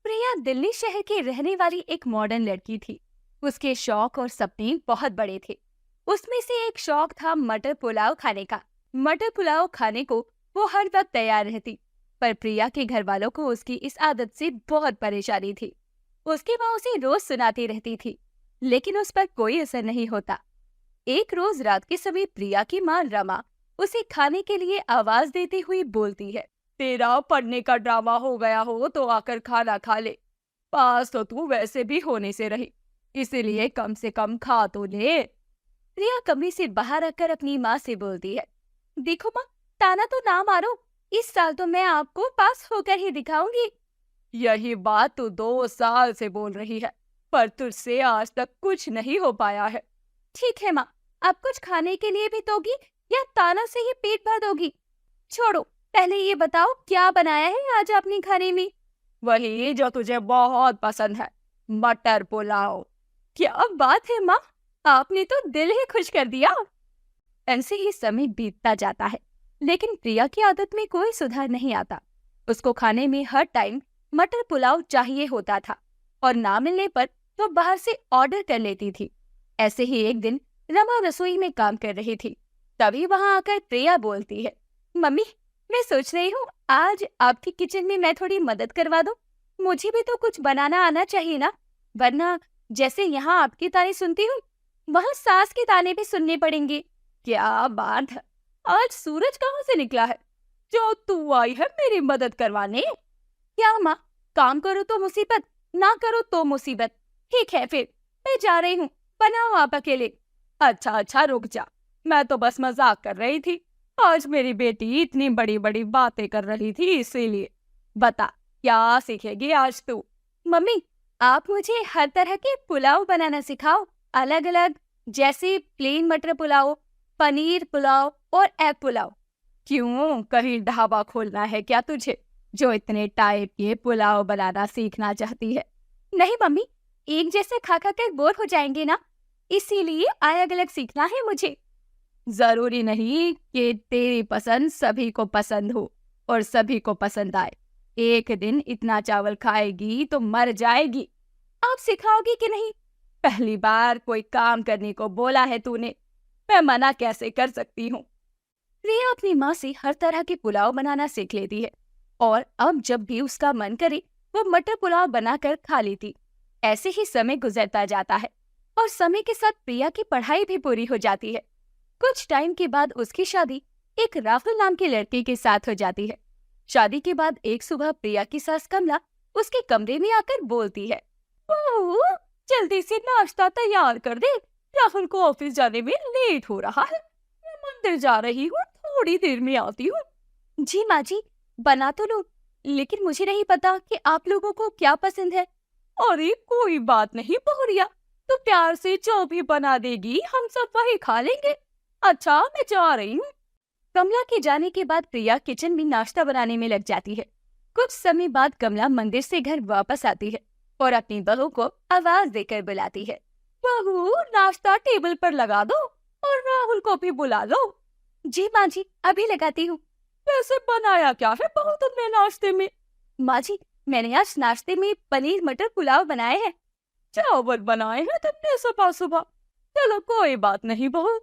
प्रिया दिल्ली शहर की रहने वाली एक मॉडर्न लड़की थी। उसके शौक और सपने बहुत बड़े थे। उसमें से एक शौक था मटर पुलाव खाने का। मटर पुलाव खाने को वो हर वक्त तैयार रहती। पर प्रिया के घर वालों को उसकी इस आदत से बहुत परेशानी थी। उसकी माँ उसे रोज सुनाती रहती थी, लेकिन उस पर कोई असर नहीं होता। एक रोज रात के समय प्रिया की माँ रमा उसे खाने के लिए आवाज देते हुए बोलती है, तेरा पढ़ने का ड्रामा हो गया हो तो आकर खाना खा ले। पास तो तू वैसे भी होने से रही, इसीलिए कम से कम खा तो ले। प्रिया कमरे से बाहर आकर अपनी माँ से बोलती है, देखो माँ, ताना तो ना मारो, इस साल तो मैं आपको पास होकर ही दिखाऊंगी। यही बात तू 2 साल से बोल रही है, पर तुझसे आज तक कुछ नहीं हो पाया है। ठीक है माँ, आप कुछ खाने के लिए भी दोगी या ताना से ही पेट भर दोगी? छोड़ो, पहले ये बताओ क्या बनाया है आज आपने खाने में? वही जो तुझे बहुत पसंद है, मटर पुलाव। क्या बात है माँ, आपने तो दिल ही खुश कर दिया। ऐसे ही समय बीतता जाता है, लेकिन प्रिया की आदत में कोई सुधार नहीं आता। उसको खाने में हर टाइम मटर पुलाव चाहिए होता था और ना मिलने पर वो बाहर से ऑर्डर कर लेती थी। ऐसे ही एक दिन रमा रसोई में काम कर रही थी। तभी वहां आकर प्रिया बोलती है, मम्मी, मैं सोच रही हूँ आज आपकी किचन में मैं थोड़ी मदद करवा दूं। मुझे भी तो कुछ बनाना आना चाहिए ना, वरना जैसे यहाँ आपकी ताने सुनती हूँ, वहाँ सास के ताने भी सुनने पड़ेंगे। क्या बात है, आज सूरज कहाँ से निकला है जो तू आई है मेरी मदद करवाने? क्या माँ, काम करो तो मुसीबत, ना करो तो मुसीबत। ठीक है फिर, मैं जा रही हूँ, बनाओ आप अकेले। अच्छा अच्छा रुक जा, मैं तो बस मजाक कर रही थी। आज मेरी बेटी इतनी बड़ी बड़ी बातें कर रही थी, इसीलिए। बता क्या सीखेगी आज तू? मम्मी, आप मुझे हर तरह के पुलाव बनाना सिखाओ, अलग अलग, जैसे प्लेन मटर पुलाव, पनीर पुलाव और एग पुलाव। क्यों, कहीं ढाबा खोलना है क्या तुझे, जो इतने टाइप के पुलाव बनाना सीखना चाहती है? नहीं मम्मी, एक जैसे खा खा कर बोर हो जाएंगे ना, इसीलिए अलग अलग सीखना है मुझे। जरूरी नहीं कि तेरी पसंद सभी को पसंद हो और सभी को पसंद आए। एक दिन इतना चावल खाएगी तो मर जाएगी। आप सिखाओगी कि नहीं? पहली बार कोई काम करने को बोला है तूने, मैं मना कैसे कर सकती हूँ? प्रिया अपनी माँ से हर तरह के पुलाव बनाना सीख लेती है और अब जब भी उसका मन करे वो मटर पुलाव बनाकर खा लेती। ऐसे ही समय गुजरता जाता है और समय के साथ प्रिया की पढ़ाई भी पूरी हो जाती है। कुछ टाइम के बाद उसकी शादी एक राहुल नाम के लड़के के साथ हो जाती है। शादी के बाद एक सुबह प्रिया की सास कमला उसके कमरे में आकर बोलती है, बहू, जल्दी से नाश्ता तैयार कर दे, राहुल को ऑफिस जाने में लेट हो रहा है। मैं मंदिर जा रही हूँ, थोड़ी देर में आती हूँ। जी माँ जी, बना तो लूं, लेकिन मुझे नहीं पता कि आप लोगों को क्या पसंद है। अरे कोई बात नहीं बहुरिया, तो प्यार से जो भी बना देगी हम सब वही खा लेंगे। अच्छा मैं जा रही हूँ। कमला के जाने के बाद प्रिया किचन में नाश्ता बनाने में लग जाती है। कुछ समय बाद कमला मंदिर से घर वापस आती है और अपनी बहू को आवाज देकर बुलाती है, बहू, नाश्ता टेबल पर लगा दो और राहुल को भी बुला लो। जी माँ जी, अभी लगाती हूँ। वैसे बनाया क्या है बहू तुमने नाश्ते में? माँ जी, मैंने आज नाश्ते में पनीर मटर पुलाव बनाए हैं। चावल बनाए हैं तुमने सुबह सुबह? चलो कोई बात नहीं बहू।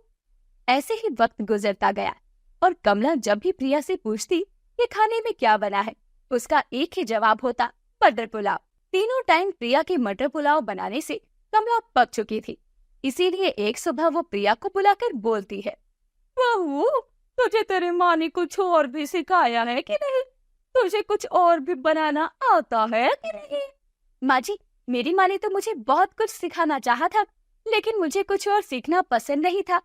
ऐसे ही वक्त गुजरता गया और कमला जब भी प्रिया से पूछती कि खाने में क्या बना है, उसका एक ही जवाब होता, मटर पुलाव। तीनों टाइम प्रिया के मटर पुलाव बनाने से कमला पक चुकी थी। इसीलिए एक सुबह वो प्रिया को बुलाकर बोलती है, बहू, तुझे तेरी माँ ने कुछ और भी सिखाया है कि नहीं? तुझे कुछ और भी बनाना आता है कि नहीं? माँ जी, मेरी माँ ने तो मुझे बहुत कुछ सिखाना चाहा था, लेकिन मुझे कुछ और सीखना पसंद नहीं था,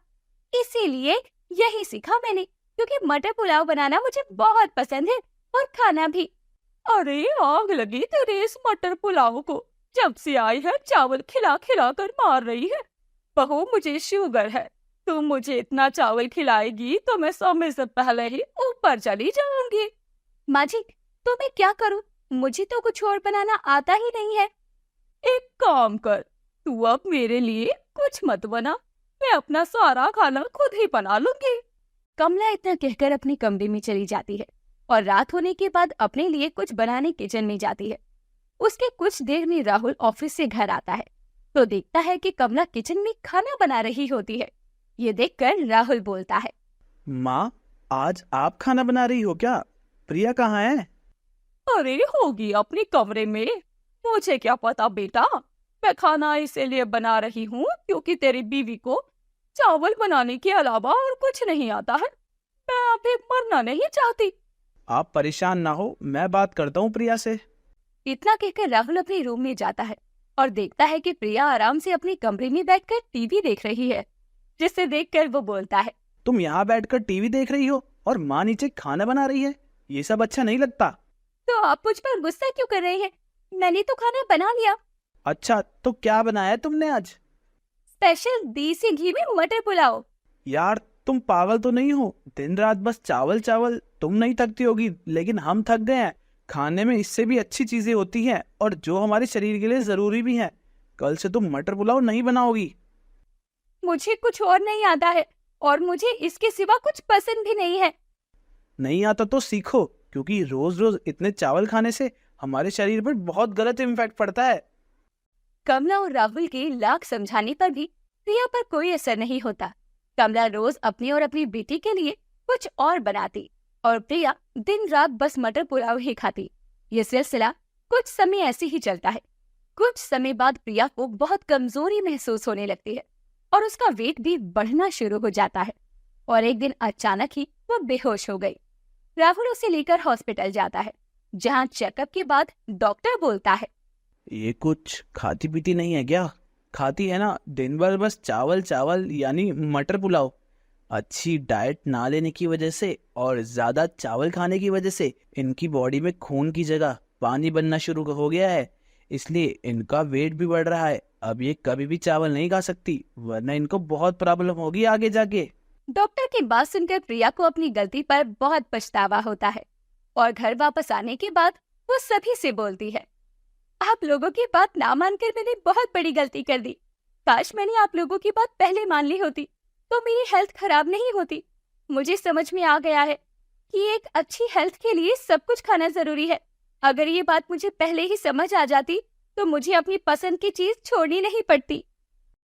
इसीलिए यही सीखा मैंने, क्योंकि मटर पुलाव बनाना मुझे बहुत पसंद है और खाना भी। अरे आग लगी तेरे इस मटर पुलाव को, जब से आई है चावल खिला खिला कर मार रही है। बहू, मुझे शुगर है, तुम मुझे इतना चावल खिलाएगी तो मैं समय से पहले ही ऊपर चली जाऊंगी। माँ जी, तो मैं क्या करूँ, मुझे तो कुछ और बनाना आता ही नहीं है। एक काम कर, तू अब मेरे लिए कुछ मत बना, मैं अपना सारा खाना खुद ही बना लूंगी। कमला इतना कहकर अपने कमरे में चली जाती है और रात होने के बाद अपने लिए कुछ बनाने किचन में जाती है। उसके कुछ देर में राहुल ऑफिस से घर आता है तो देखता है कि कमला किचन में खाना बना रही होती है। ये देखकर राहुल बोलता है, माँ, आज आप खाना बना रही हो क्या? प्रिया कहाँ है? अरे होगी अपने कमरे में। मुझे क्या पता बेटा, मैं खाना इसीलिए बना रही हूँ क्योंकि तेरी बीवी को चावल बनाने के अलावा और कुछ नहीं आता है। मैं अभी मरना नहीं चाहती। आप परेशान ना हो, मैं बात करता हूँ प्रिया से। इतना कहकर राहुल अपने रूम में जाता है और देखता है कि प्रिया आराम से अपने कमरे में बैठकर टीवी देख रही है, जिसे देखकर वो बोलता है, तुम यहाँ बैठकर टीवी देख रही हो और माँ नीचे खाना बना रही है? ये सब अच्छा नहीं लगता। तो आप मुझ पर गुस्सा क्यों कर रहे हैं? मैंने तो खाना बना लिया। अच्छा, तो क्या बनाया है तुमने आज? स्पेशल देसी घी में मटर पुलाव। यार, तुम पागल तो नहीं हो? दिन रात बस चावल चावल। तुम नहीं थकती होगी, लेकिन हम थक गए हैं। खाने में इससे भी अच्छी चीजें होती हैं और जो हमारे शरीर के लिए जरूरी भी हैं। कल से तुम मटर पुलाव नहीं बनाओगी। मुझे कुछ और नहीं आता है और मुझे इसके सिवा कुछ पसंद भी नहीं है। नहीं आता तो सीखो, क्योंकि रोज रोज इतने चावल खाने से हमारे शरीर पर बहुत गलत इम्पैक्ट पड़ता है। कमला और राहुल के लाख समझाने पर भी प्रिया पर कोई असर नहीं होता। कमला रोज अपनी और अपनी बेटी के लिए कुछ और बनाती और प्रिया दिन रात बस मटर पुलाव ही खाती। ये सिलसिला कुछ समय ऐसे ही चलता है। कुछ समय बाद प्रिया को बहुत कमजोरी महसूस होने लगती है और उसका वेट भी बढ़ना शुरू हो जाता है और एक दिन अचानक ही वो बेहोश हो गई। राहुल उसे लेकर हॉस्पिटल जाता है, जहाँ चेकअप के बाद डॉक्टर बोलता है, ये कुछ खाती पीती नहीं है क्या? खाती है ना, दिन भर बस चावल चावल यानी मटर पुलाव। अच्छी डाइट ना लेने की वजह से और ज्यादा चावल खाने की वजह से इनकी बॉडी में खून की जगह पानी बनना शुरू हो गया है। इसलिए इनका वेट भी बढ़ रहा है। अब ये कभी भी चावल नहीं खा सकती, वरना इनको बहुत प्रॉब्लम होगी आगे जाके। डॉक्टर की बात सुनकर प्रिया को अपनी गलती पर बहुत पछतावा होता है और घर वापस आने के बाद वो सभी से बोलती है, आप लोगों की बात ना मानकर मैंने बहुत बड़ी गलती कर दी। काश मैंने आप लोगों की बात पहले मान ली होती तो मेरी हेल्थ खराब नहीं होती। मुझे समझ में आ गया है कि एक अच्छी हेल्थ के लिए सब कुछ खाना जरूरी है। अगर ये बात मुझे पहले ही समझ आ जाती तो मुझे अपनी पसंद की चीज छोड़नी नहीं पड़ती।